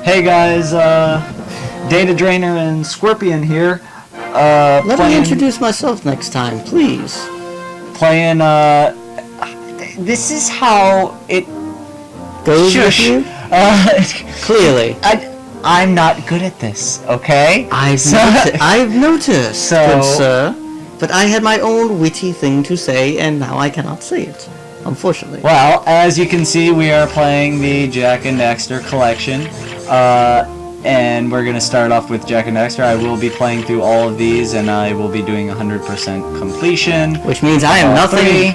Hey guys, DataDrainer and Scorpion here. Let me introduce myself next time, please. Playing, this is how it goes Shush. with you? Clearly. I'm not good at this, okay? I've noticed, So- good sir. But I had my own witty thing to say, and now I cannot say it. Unfortunately. Well, as you can see, we are playing the Jak and Daxter collection. And we're going to start off with Jak and Daxter. I will be playing through all of these, and I will be doing 100% completion. Which means I am nothing.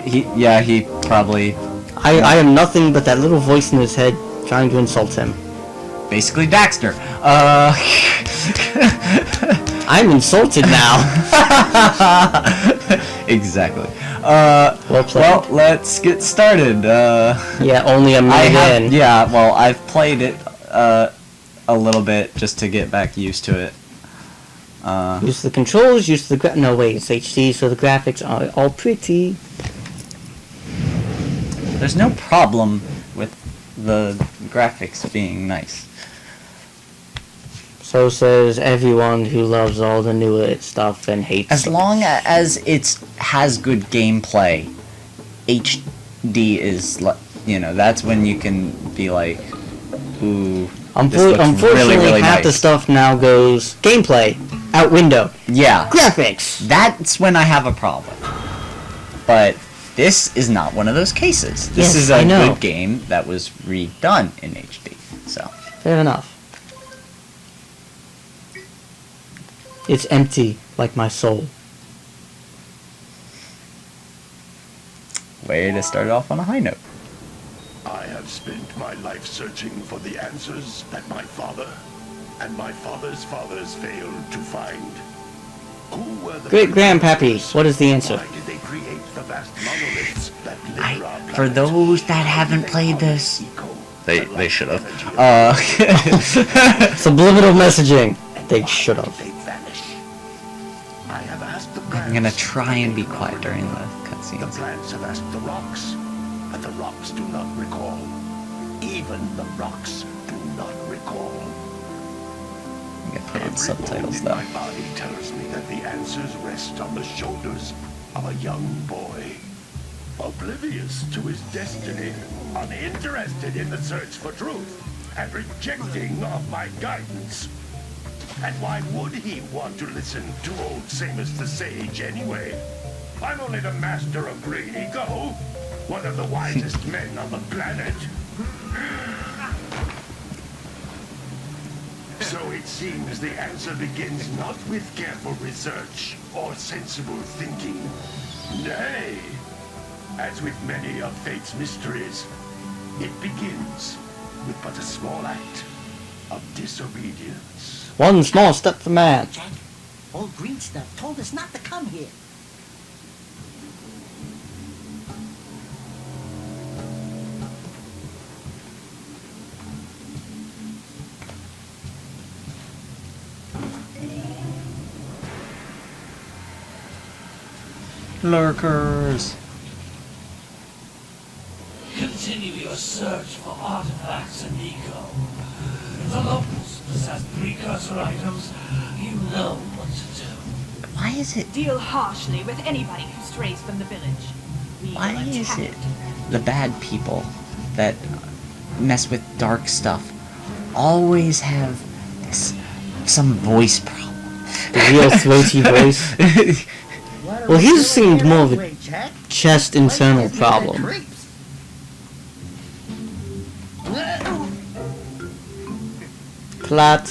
He probably... I am nothing but that little voice in his head trying to insult him. Basically Daxter. I'm insulted now. Exactly. Well played. Well, let's get started. Yeah, only a minute in. Yeah, well, I've played it a little bit just to get back used to it. Use the controls, use the no wait, it's HD, so the graphics are all pretty. There's no problem with the graphics being nice. So says everyone who loves all the newer stuff and hates As long as it has good gameplay, HD is, that's when you can be like, ooh, unfortunately, really half the nice. stuff now goes gameplay, out window. Yeah. Graphics! That's when I have a problem. But this is not one of those cases. This is a good game that was redone in HD. So fair enough. It's empty, like my soul. Way to start off on a high note. I have spent my life searching for the answers that my father and my father's fathers failed to find. Who were the Great Grandpappy, what is the answer? Why did they create the vast monoliths that litter our For planet? those that haven't played this, they should have. Subliminal messaging. They should have. They vanish. I have asked the I'm gonna try and be quiet during the The cutscenes. plants have asked the rocks, but the rocks do not recall. Even the rocks do not recall. I'm gonna put on Every subtitles bone in though. my body tells me that the answers rest on the shoulders of a young boy, oblivious to his destiny, uninterested in the search for truth, and rejecting of my guidance. And why would he want to listen to old Samus the Sage anyway? I'm only the master of great ego, one of the wisest men on the planet. So it seems the answer begins not with careful research or sensible thinking. Nay, as with many of fate's mysteries, it begins with but a small act of disobedience. One small step for man. Jack, old green stuff told us not to come here. Lurkers. Continue your search for artifacts and eco. If the locals possess precursor items, you know what to do. Why is it? Deal harshly with anybody who strays from the village. We Why will is attack. it the bad people that mess with dark stuff always have some voice problem? The real throaty voice. Well, he seemed more of a chest internal problem. Plot.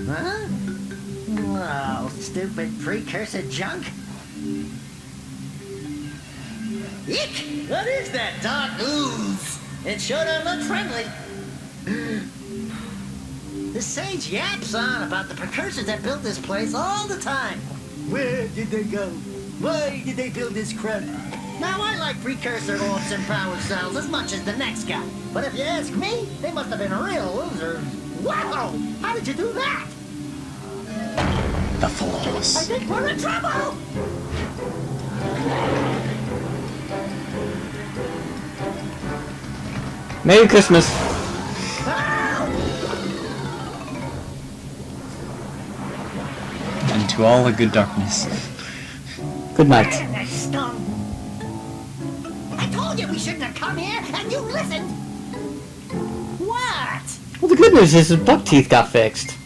Huh? Oh, stupid precursor junk. Eek! What is that dark ooze? It sure don't look friendly. The sage yaps on about the precursors that built this place all the time. Where did they go? Why did they build this crap? Now, I like precursor orbs and power cells as much as the next guy. But if you ask me, they must have been real losers. Wow! How did you do that? The I flaws. think we're in trouble! Merry Christmas. to all a good darkness. Good night. Man, that stung. I told you we shouldn't have come here, and you listened. What? Well, the good news is his buck teeth got fixed.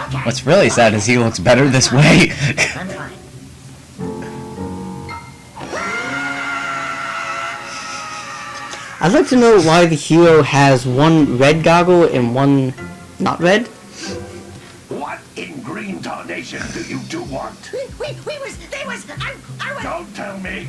Okay. What's really sad is he looks better this way. I'm fine. I'd like to know why the hero has one red goggle and one not red. What in green tarnation do you two want? I was... Don't tell me.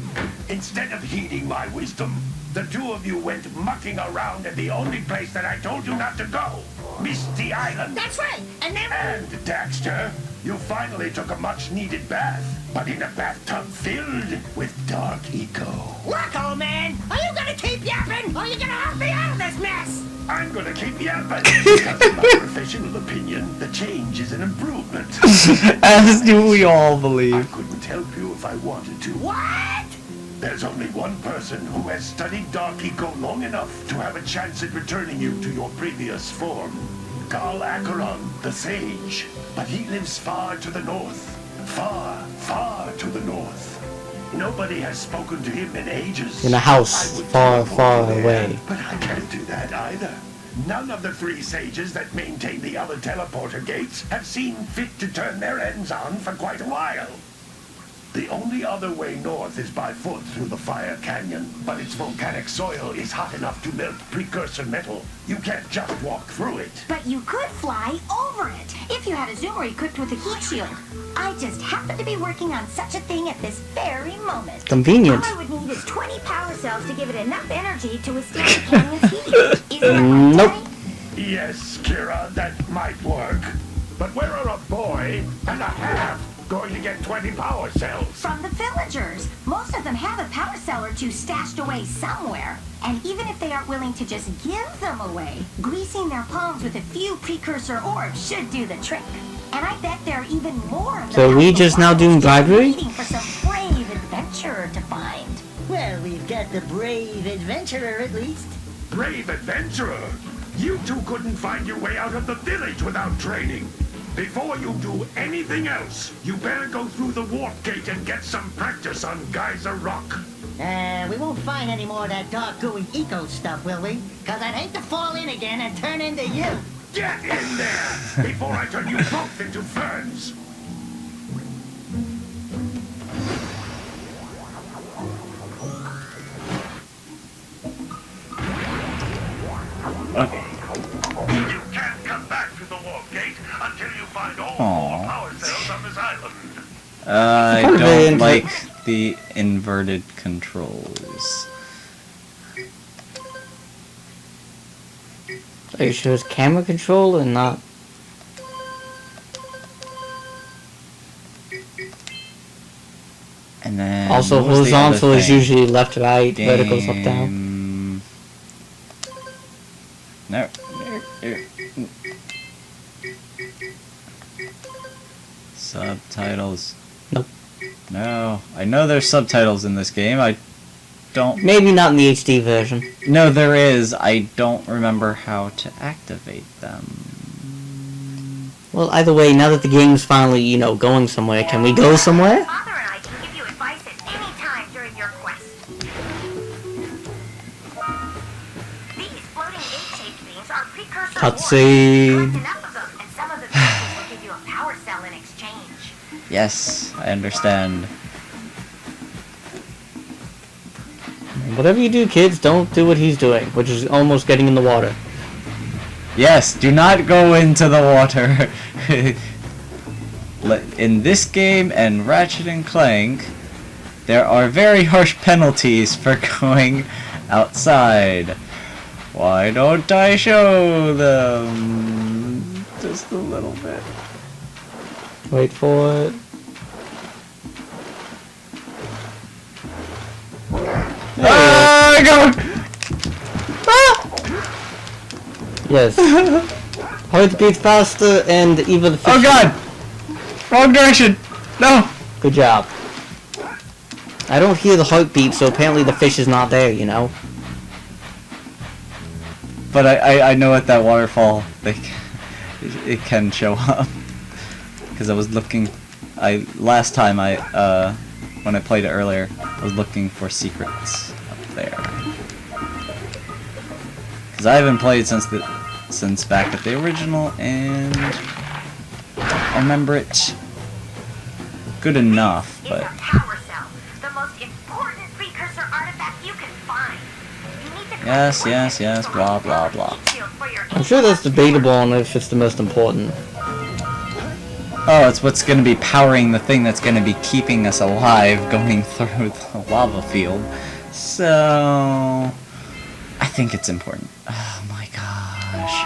Instead of heeding my wisdom, the two of you went mucking around in the only place that I told you not to go. Misty Island. That's right, and then... And, Daxter, you finally took a much-needed bath, but in a bathtub filled with dark eco. Look, old man, are you gonna keep yapping, or are you gonna help me out of this mess? I'm gonna keep yapping, because in my professional opinion, the change is an improvement. As do we all I believe. couldn't help you if I wanted to. What? There's only one person who has studied Dark Eco long enough to have a chance at returning you to your previous form. Carl Acheron, the Sage. But he lives far to the north. Far, far to the north. Nobody has spoken to him in ages. In a house I would far, teleport far there, away. But I can't do that either. None of the three sages that maintain the other teleporter gates have seen fit to turn their ends on for quite a while. The only other way north is by foot through the Fire Canyon, but its volcanic soil is hot enough to melt precursor metal. You can't just walk through it. But you could fly over it if you had a zoomer equipped with a heat shield. I just happen to be working on such a thing at this very moment. Convenient. All I would need is 20 power cells to give it enough energy to withstand the canyon's heat. Is that right, Nope. Johnny? Yes, Kira, that might work. But where are a boy and a half going to get 20 power cells? From the villagers. Most of them have a power cell or two stashed away somewhere. And even if they aren't willing to just give them away, greasing their palms with a few precursor orbs should do the trick. And I bet there are even more of them. So out we in the just now wild, doing bribery? waiting for some brave adventurer to find. Well, we've got the brave adventurer at least. Brave adventurer! You two couldn't find your way out of the village without training. Before you do anything else, you better go through the warp gate and get some practice on Geyser Rock. We won't find any more of that dark gooey eco stuff, will we? Cause I'd hate to fall in again and turn into you. Get in there before I turn you both into ferns. Okay. You can't come back to the warp gate until you find all four power cells on this island. I kind of don't into- like the inverted controls. Are you sure it's camera control and not? And then Also, what was the other horizontal is thing? usually left, right, vertical's up, down. Game- No. Subtitles. Nope. No. I know there's subtitles in this game. I don't... Maybe not in the HD version. No, there is. I don't remember how to activate them. Well, either way, now that the game's finally, you know, going somewhere, can we go somewhere? Father and I can give you advice at any time during your quest. These floating egg-shaped things are precursor Cutscene. orbs. Collect enough of them, and some of the villagers will give you a power cell in exchange. Yes, I understand. Whatever you do, kids, don't do what he's doing, which is almost getting in the water. Yes, do not go into the water. In this game and Ratchet and Clank, there are very harsh penalties for going outside. Why don't I show them? Just a little bit. Wait for it. Ah, go! Ah! Yes. Heartbeat faster and even the fish. Oh god! Wrong direction! No! Good job. I don't hear the heartbeat, so apparently the fish is not there, you know? But I know at that waterfall, it can show up. Because I was looking, last time when I played it earlier, I was looking for secrets up there. Because I haven't played since back at the original, and I remember it good enough, but. It's a power cell, the most important precursor artifact you can find. You need to Yes, blah blah blah. I'm sure that's debatable on if it's the most important. Oh, it's what's going to be powering the thing that's going to be keeping us alive going through the lava field. So, I think it's important. Oh my gosh.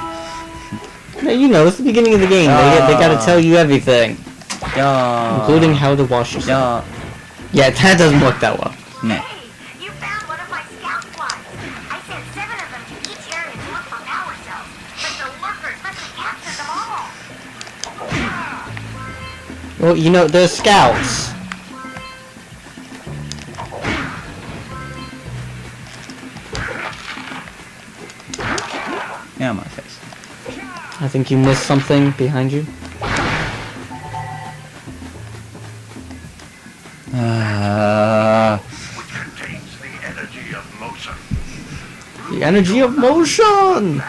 Now, you know, it's the beginning of the game. They gotta tell you everything. Yeah. Including how to wash yourself. Yeah, that doesn't work that well. No. Hey, you found one of my scout flies. I sent 7 of them to each area to look for power cells, but the lurkers must have captured them all. Well, you know, they're scouts. Yeah, my face. I think you missed something behind you. Which contains the energy of motion. The energy of motion!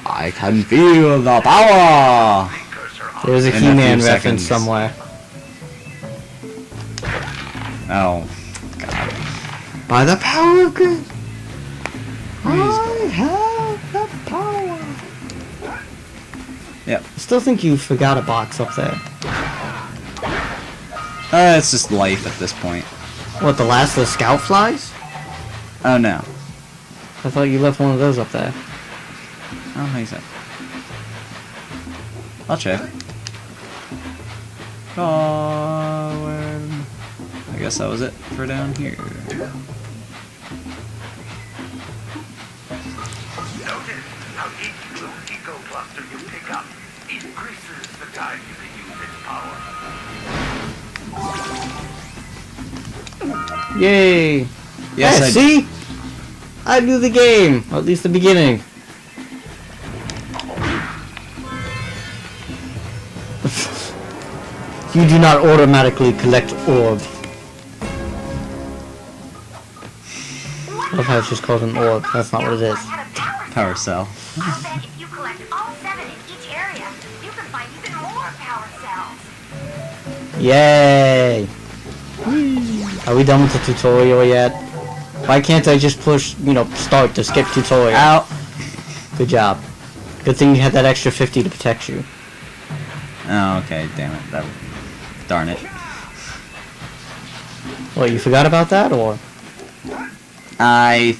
I can feel the power! There's a In a He-Man few reference seconds. somewhere. Oh, God. By the power of God, I have the power. Yep. I still think you forgot a box up there. It's just life at this point. What, the last of the scout flies? Oh, no. I thought you left one of those up there. I don't think so. I'll check. I guess that was it for down here. Notice how each blue eco cluster you pick up increases the time you can use its power. Yay! Yes, yeah, see? I knew the game, or at least the beginning. You do not automatically collect orb. I love how it's just called an orb. That's not what it is. Power cell. I'll bet if you collect all 7 in each area, you can find even more power cells. Yay! Are we done with the tutorial yet? Why can't I just push, start to skip tutorial? Ow! Good job. Good thing you had that extra 50 to protect you. Oh, okay, damn it. Darn it. What, you forgot about that, or? I'm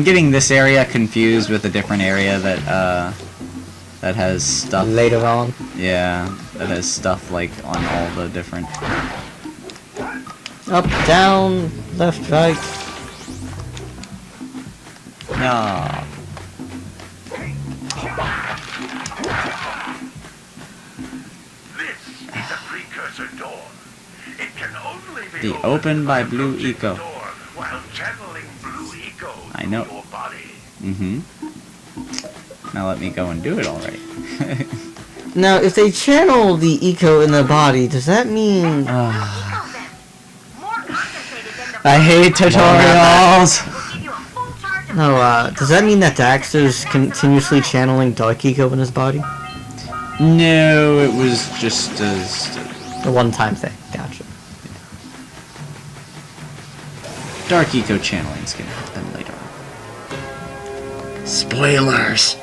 getting this area confused with a different area that has stuff. Later on. Yeah, that has stuff like on all the different. Up, down, left, right. No. This is a precursor door. It can only be Opened by from Blue approaching Eco. the door while channeling Blue Eco I know. through your body. Mm-hmm. Now let me go and do it already. Now, if they channel the eco in their body, does that mean... More concentrated than the I hate tutorials! will give you a full charge of No, does that mean that Daxter's continuously channeling Dark Eco in his body? No, it was just A one-time thing. Gotcha. Dark Eco channeling's gonna happen later on. Spoilers!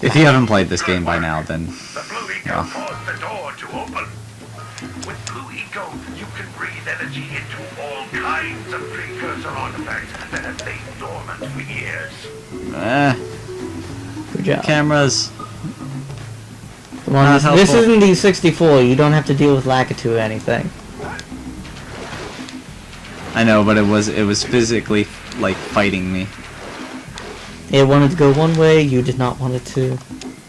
If you haven't played this game by now, then The Blue Eco Yeah. caused the door to open. With Blue Eco, you can breathe energy into all kinds of precursor artifacts that have lain dormant for years. Good job. cameras. Come on, Not this helpful. isn't the 64. You don't have to deal with Lakitu or anything. I know, but it was physically like fighting me. It wanted to go one way, you did not want it to.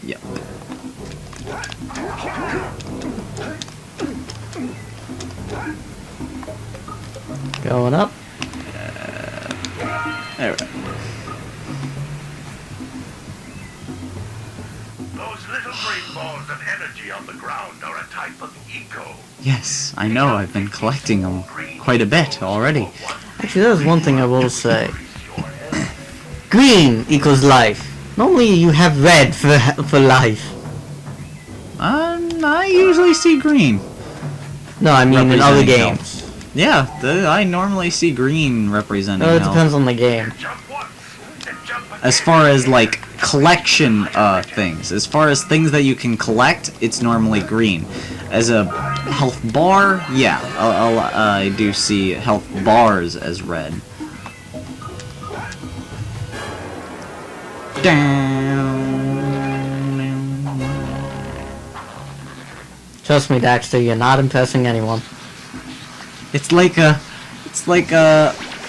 Yep. Going up. There we go. Those little green balls of energy on the ground are a type of eco. Yes, I know. I've been collecting them quite a bit already. Actually, there's one thing I will say. Green equals life. Normally you have red for life. I usually see green. No, I mean in other Representing games. Yeah, I normally see green representing No, it health. depends on the game. Jump once and jump again. As far as like collection things, as far as things that you can collect, it's normally green. As a health bar, yeah, I do see health bars as red. Trust me, Daxter, you're not impressing anyone. It's like a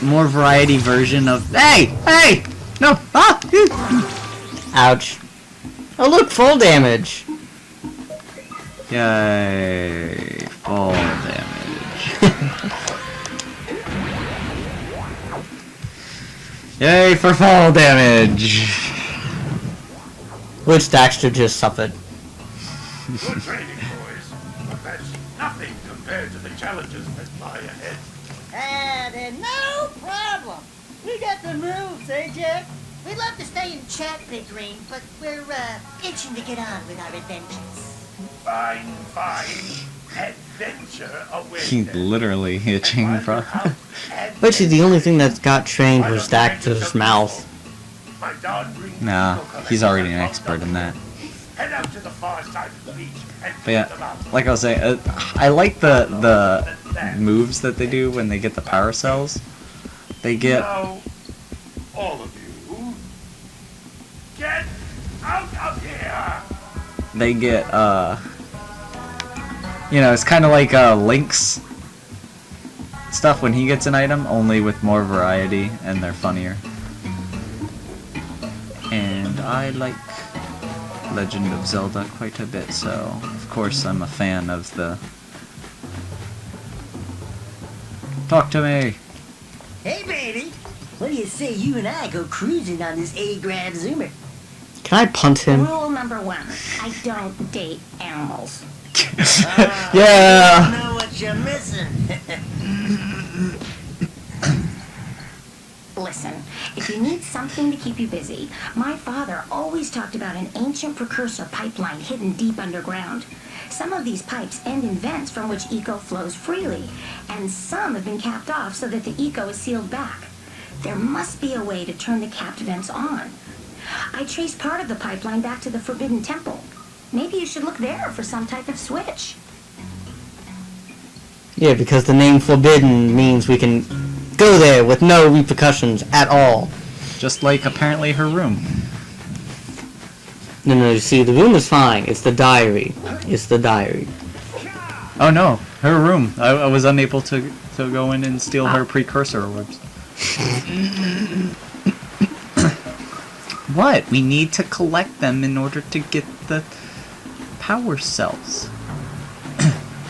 more variety version of hey, no, Ouch. Oh look, full damage. Yay, fall damage. Yay for fall damage. Which Daxter just suffered. Good training, boys. But that's nothing compared to the challenges that lie ahead. Then no problem. We got the moves, eh, Jack? We'd love to stay and chat, Big Green, but we're itching to get on with our adventures. Fine. Adventure awaits. He's literally hitching from. Actually, the only thing that got trained was Daxter's mouth. Nah, he's already an expert in that. Head out to the far side of the beach and But yeah, like I was saying, I like the moves that they do when they get the power cells. They get Now, all of you, get out of here! they get you know, it's kind of like Link's stuff when he gets an item, only with more variety and they're funnier. And I like Legend of Zelda quite a bit, so of course I'm a fan of the. Talk to me. Hey, baby. What do you say you and I go cruising on this A-Grab Zoomer? Can I punt him? Rule number 1, I don't date animals. Yeah. You know what you're missing. Listen, if you need something to keep you busy, my father always talked about an ancient precursor pipeline hidden deep underground. Some of these pipes end in vents from which eco flows freely, and some have been capped off so that the eco is sealed back. There must be a way to turn the capped vents on. I traced part of the pipeline back to the Forbidden Temple. Maybe you should look there for some type of switch. Yeah, because the name Forbidden means we can go there with no repercussions at all. Just like apparently her room. No, you see, the room is fine. It's the diary. It's the diary. Oh no, her room. I was unable to go in and steal her precursor orbs. What? We need to collect them in order to get the power cells.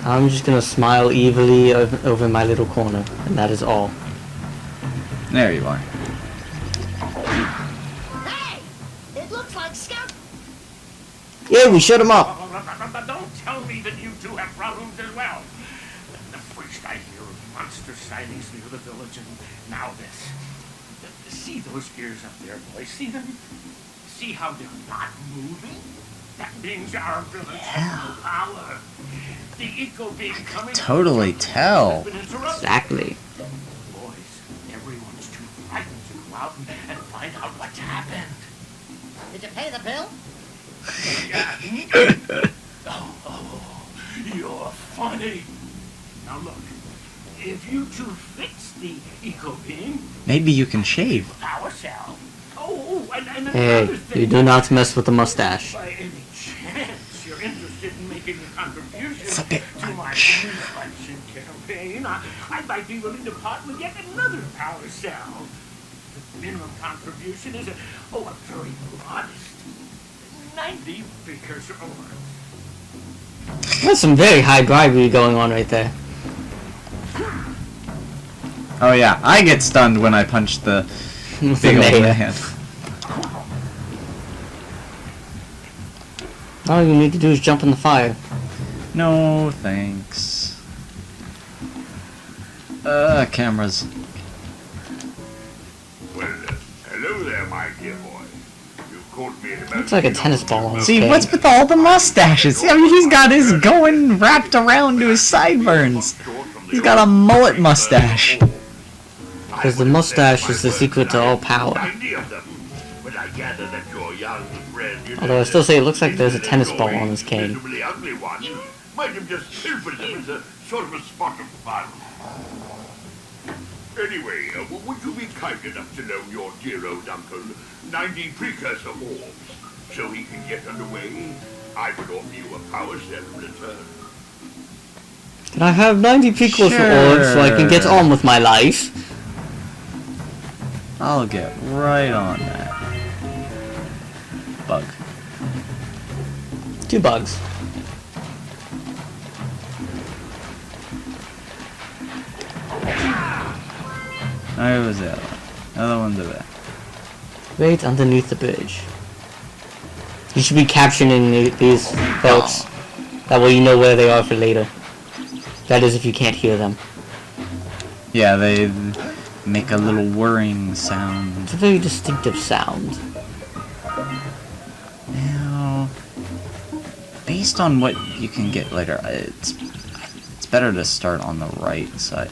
I'm just gonna smile evilly over my little corner, and that is all. There you are. Hey! It looks like Scout. Yeah, we shut him up. Don't tell me that you two have problems as well. First I hear of monster sightings near the village, and now this. See those gears up there, boys? See them? See how they're not moving? That means our village has no power. The eco beam coming. Totally tell. Exactly. Boys, everyone's too frightened to go out and find out what's happened. Did you pay the bill? Oh, you're funny. Now look, if you two fix the eco beam, Maybe you can shave. power cell. Oh, and another Hey, thing. you do not mess with the mustache. By any chance you're interested in making a contribution It's a bit to my much. election campaign, I might be willing to part with yet another power cell. The minimum contribution is a very modest 90 precursor orbs. There's some very high bribery going on right there. Oh yeah, I get stunned when I punch the With Big the old mayor. man. All you need to do is jump in the fire. No, thanks. Cameras. Well, hello there, my dear boy. You caught me in a Looks like a tennis ball on his See, head. what's with all the mustaches? I mean, he's got his going wrapped around to his sideburns. He's got a mullet mustache. Because the mustache is the secret to all power. Although I still say it looks like there's a tennis ball on his cane. Might have just pilfered them as a sort of a spot of fun. Anyway, would you be kind enough to loan your dear old uncle 90 precursor orbs so he can get underway? I would offer you a power cell in return. Can I have 90 precursor Sure. orbs so I can get on with my life? I'll get right on that. Bug. 2 bugs. Where was the other one? The other one's over there. Right underneath the bridge. You should be capturing these boats. That way you know where they are for later. That is if you can't hear them. Yeah, they make a little whirring sound. It's a very distinctive sound. Now, based on what you can get later, it's better to start on the right side.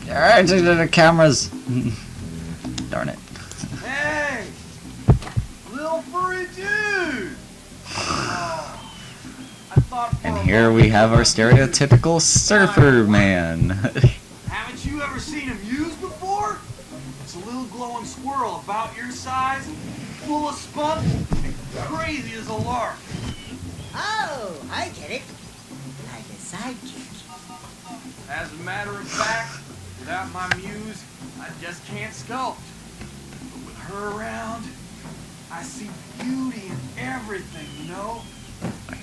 God, the cameras. Darn it. Hey! Little furry dude! Oh, I thought for And a here we have our stereotypical surfer man. Haven't you ever seen him used before? It's a little glowing squirrel about your size, full of spunk, and crazy as a lark. Oh, I get it. Like a sidekick. As a matter of fact, without my muse, I just can't sculpt. But with her around, I see beauty in everything, you know?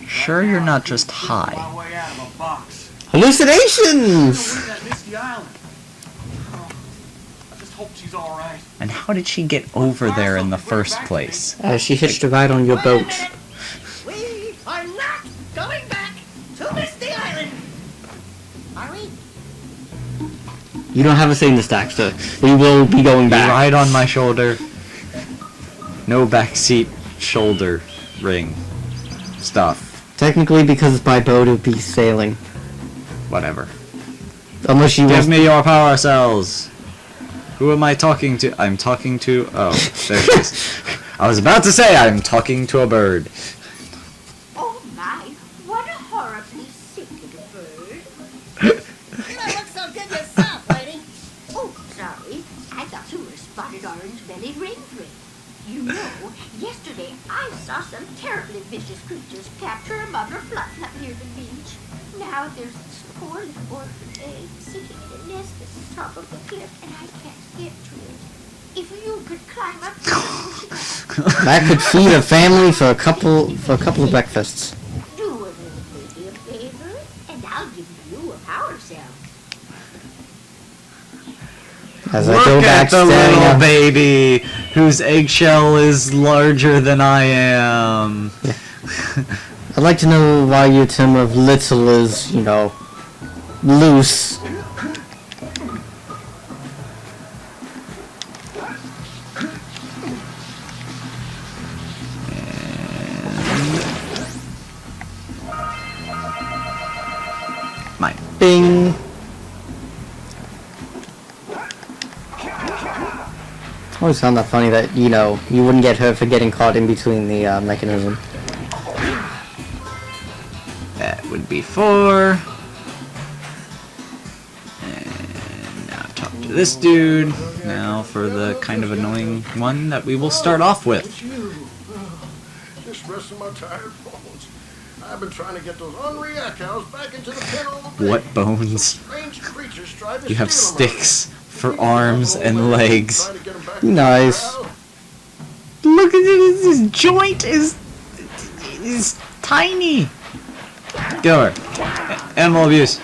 Sure you're not just My high. way out of a box. Hallucinations! Away that misty island. Oh, I just hope she's all right. And how did she get over there in the first place? She hitched a ride on your Wait a boat. minute. We are not going back to Misty Island. Are we? You don't have a say in this, Daxter. We will be going back. Ride on my shoulder. No backseat shoulder ring stuff. Technically, because it's by boat, it would be sailing. Whatever. Unless you Give want... me your power cells. Who am I talking to? I'm talking to... Oh, there it is. I was about to say I'm talking to a bird. Oh my, what a horribly sick little bird. You don't look so good yourself, lady. Oh, sorry. I thought you were a spotted orange-bellied rainfree. You know, yesterday I saw some terribly vicious creatures capture a mother fluff near the beach. Now there's this poor little orphan egg sitting in a nest at the top of the cliff, and I can't get to it. If you could climb up to it, push it up. That could feed a family for a couple of breakfasts. Do a little baby a favor, and I'll give you a power cell. As I Look go back at the staring little at... baby whose eggshell is larger than I am. I'd like to know why your term of little is, you know, loose. Mine. Bing. Always found that funny that, you know, you wouldn't get hurt for getting caught in between the mechanism. That would be 4. And now talk to this dude. Now for the kind of annoying one that we will start off with. Just resting my tired bones. I've been trying to get those unreal cows back into the pen all day. What bones? Strange creatures try to You have steal 'em. sticks for arms and legs. Trying to get 'em back Nice. to the corral. Look at it, his joint is tiny. Get over. Animal abuse.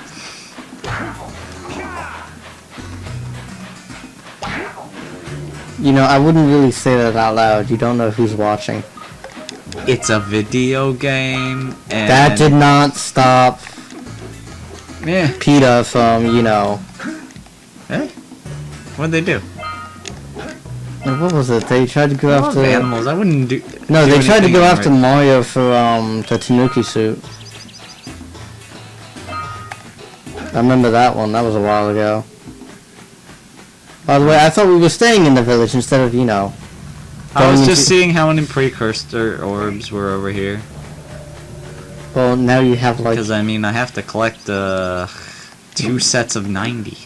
You know, I wouldn't really say that out loud. You don't know who's watching. It's a video game, and That did not stop Yeah. PETA from, you know... Eh? What'd they do? Like, what was it? They tried to go I love after... animals. I wouldn't do. No, do they tried to anything go right. after Mario for, the Tanuki suit. I remember that one. That was a while ago. By the way, I thought we were staying in the village instead of, you know... I was going just into- seeing how many precursor orbs were over here. Well, now you have, like... Because, I mean, I have to collect 2 sets of 90.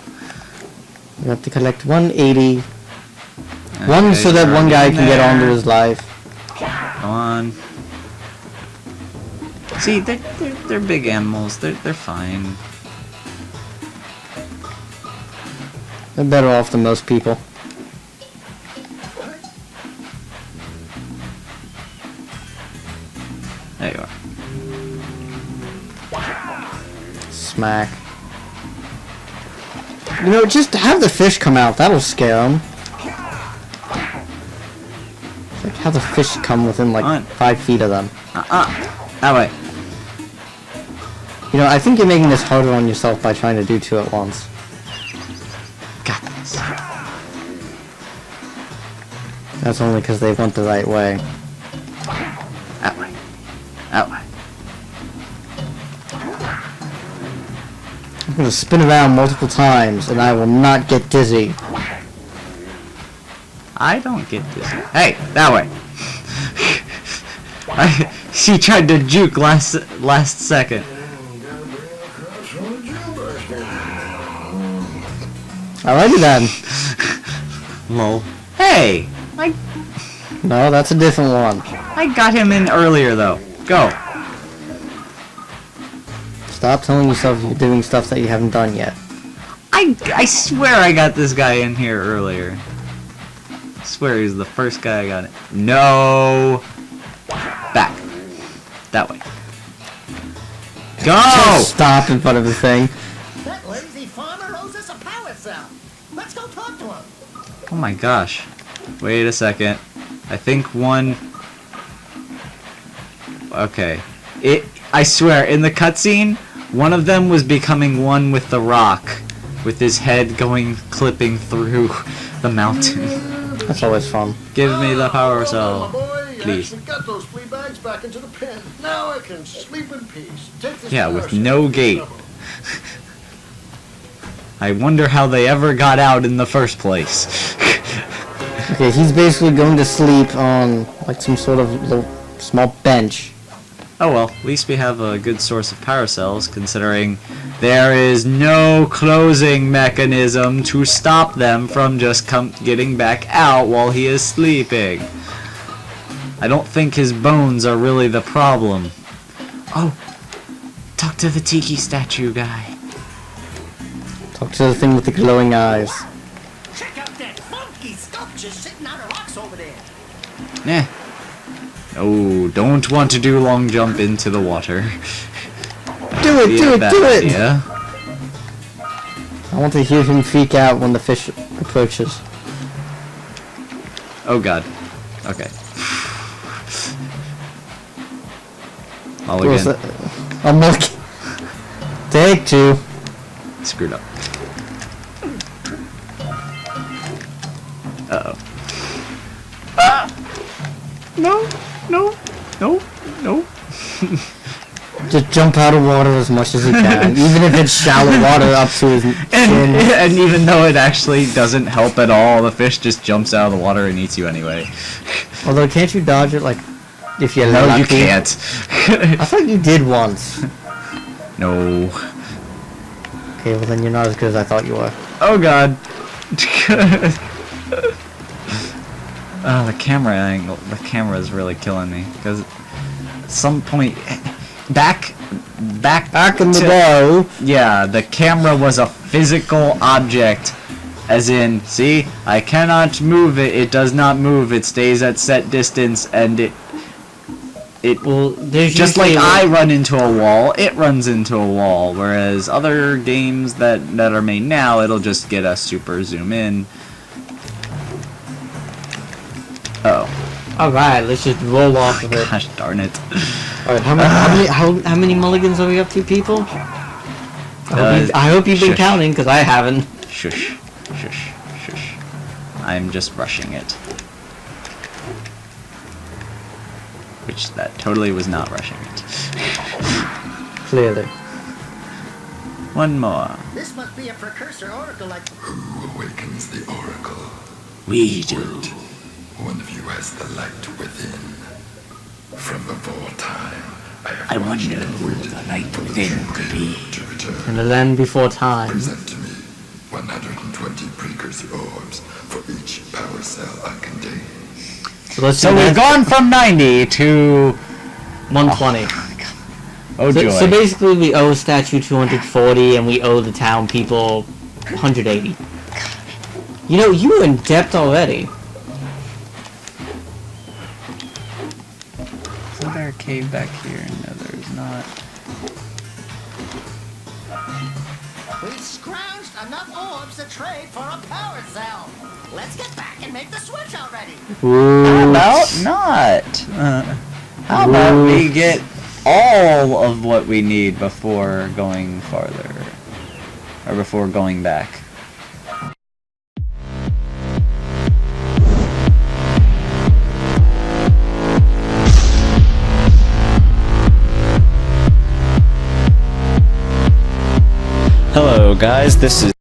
You have to collect 180. One Okay, so that we're one guy in can get on to there. his life. Come on. See, they're big animals. They're fine. They're better off than most people. There you are. Smack. You know, just have the fish come out. That'll scare them. Like, have the fish come within, like, On. 5 feet of them. That way. You know, I think you're making this harder on yourself by trying to do 2 at once. Got this. That's only because they went the right way. That way. That way. I'm gonna spin around multiple times, and I will not get dizzy. I don't get this. Hey, that way. She tried to juke last second. Alrighty then. Lol. Hey, No, that's a different one. I got him in earlier though. Go. Stop telling yourself you're doing stuff that you haven't done yet. I swear I got this guy in here earlier. I swear he's the first guy I got it. No. Back. That way. Go! Just stop in front of the thing. That lazy farmer owes us a power cell. Let's go talk to him. Oh my gosh. Wait a second. I think one... Okay. I swear, in the cutscene, one of them was becoming one with the rock, with his head clipping through the mountain. That's always fun. Give me the power cell, My boy, you please. actually got those flea bags back into the pen. Now I can sleep in peace. Take this Yeah, power with cell. no gate. I wonder how they ever got out in the first place. Okay, he's basically going to sleep on, like, some sort of little small bench. Oh well, at least we have a good source of power cells, considering there is no closing mechanism to stop them from just getting back out while he is sleeping. I don't think his bones are really the problem. Oh, talk to the tiki statue guy. Talk to the thing with the glowing eyes. Check out that funky sculpture sitting on the rocks over there. Eh. Oh, don't want to do long jump into the water. Do it, Be do a it, bad do it! idea. I want to hear him freak out when the fish approaches. Oh god. Okay. All What was again. that? I'm looking. Take 2. Screwed up. Uh-oh. No, no, no, no. Just jump out of water as much as he can, even if it's shallow water up to his chin. And even though it actually doesn't help at all, the fish just jumps out of the water and eats you anyway. Although, can't you dodge it, like, if you're No, lucky? you can't. I thought you did once. No. Okay, well then you're not as good as I thought you were. Oh god. Oh, the camera angle. The camera is really killing me because at some point back in the to- day. Yeah, the camera was a physical object. As in, see, I cannot move it. It does not move. It stays at set distance, and it Well, there's just like usually I run into a wall, it runs into a wall. Whereas other games that are made now, it'll just get a super zoom in. Oh. Alright, let's just roll off of it. Gosh darn it. Alright, how many mulligans are we up to, people? I hope you've been shush. counting, because I haven't. Shush. Shush. Shush. I'm just rushing it. Which that totally was not rushing it. Clearly. One more. This must be a precursor oracle like... Who awakens the oracle? We do. One of you has the light within. From before time, I wonder who the light within could be. to return. In the land before time. Present to me 120 precursor orbs for each power cell I contain. So we've gone from 90 to 120. oh joy. So basically we owe statue 240 and we owe the town people 180. You know, you were in debt already. Is there a cave back here? No, there's not. We've scrounged enough orbs to trade for a power cell. Let's get back and make the switch already. How about not? How about we get all of what we need before going farther? Or before going back? Hello guys, this is